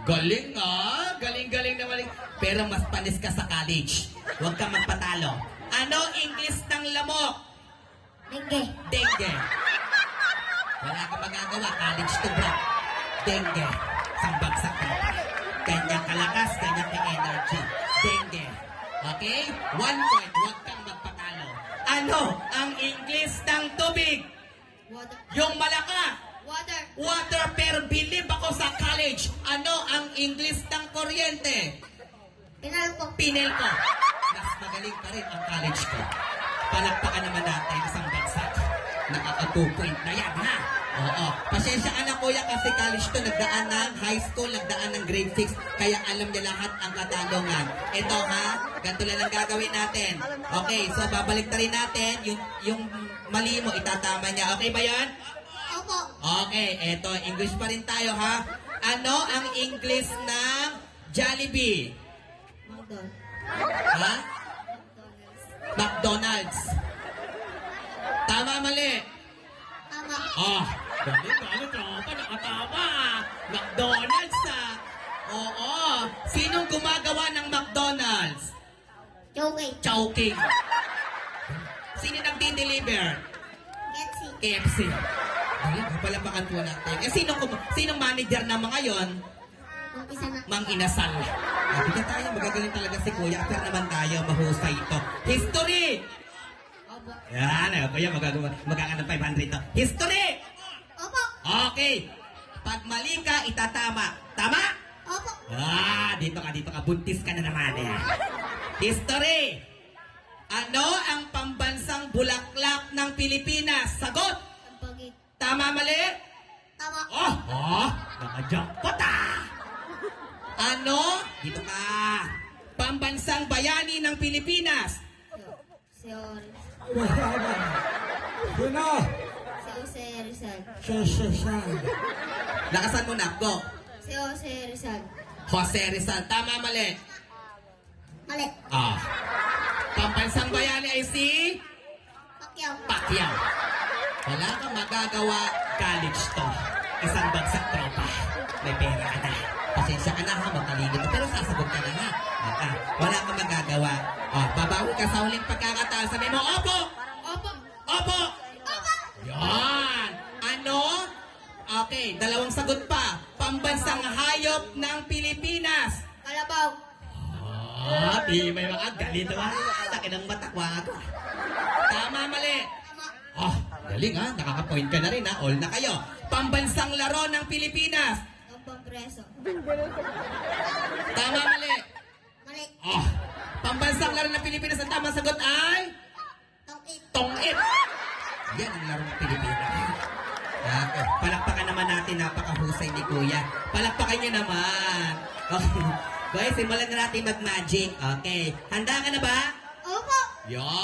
Galing ah! Galing-galing naman. Pero mas panis ka sa college. Huwag kang magpatalo. Ano English ng lamok? Dengue. Dengue. Wala kang magagawa. College to bro. Dengue. Sambagsak ka. Kanyang kalakas, kanyang energy. Dengue. Okay? 1 point. Huwag kang magpatalo. Ano ang English ng tubig? Water. Yung malaka. Water. Water, pero believe ako sa college. Ano ang English ng kuryente? Pinal po. Pinel ko. Mas magaling pa rin ang college ko. Palakpakan naman natin isang bagsak. Nakaka-2 point na yan, ha? Oo. Pasensya ka na, kuya, kasi college to. Nagdaan ng high school, nagdaan ng grade 6. Kaya alam niya lahat ang katanungan. Ito, ha? Ganito lang ang gagawin natin. Okay, so babalik na rin natin. Yung mali mo, itatama niya. Okay ba yan? Opo. Okay, eto, English pa rin tayo, ha? Ano ang English ng Jollibee? McDonald's. Ha? McDonald's. Tama, mali. Tama. Galing, tropa, nakatama. McDonald's, Oo. Sinong gumagawa ng McDonald's? Joking. Chowking. Sino nagdi-deliver? Getsi. KFC. Galing, palapakan po natin. Sinong manager na mga yon? Kung isa na. Mang Inasal. Bigyan tayo, magagaling talaga si Kuya. Pero naman tayo, mahusay ito. History! Opo. Yan, Kuya, magkaka ng 500 to. History! Opo. Okay. Pag mali ka, itatama. Tama? Opo. Dito ka. Buntis ka na naman, History! Ano ang pambansang bulaklak ng Pilipinas? Sagot! Sampagit. Tama, mali? Tama. Naka-jackpot Ano? Dito ka. Pambansang bayani ng Pilipinas. Seor. Sino? Jose Rizal. Siya. Lakasan mo na. Go. Jose Rizal. Jose Rizal. Tama, mali? Mali. Pambansang bayani ay si Pacquiao. Pacquiao. Wala kang magagawa. College to. Isang bagsak tropa. May pera ka na. Pasensya ka na, ha? Mataligid. Pero sasagot ka na, ha? Wala kang magagawa. Babawi ka sa huling pagkakataon. Sabi mo, opo! Opo. Opo! Opo. Yan! Ano? Okay, 2 sagot pa. Pambansang hayop ng Pilipinas. Kalabaw. Di may mga galit naman. Laki ng matakwa ka. Tama, mali. Tama. Galing ha. Nakaka-point ka na rin ha. All na kayo. Pambansang laro ng Pilipinas. Tumpang preso. Tama, mali. Mali. Pambansang laro ng Pilipinas. Ang tamang sagot ay Tongkit. Tongit. Yan ang laro ng Pilipinas. Okay. Palakpakan naman natin. Napakahusay ni Kuya. Palakpakan nyo naman. Okay. Guys, simulan na natin mag-magic. Okay. Handa ka na ba? Opo. Yan.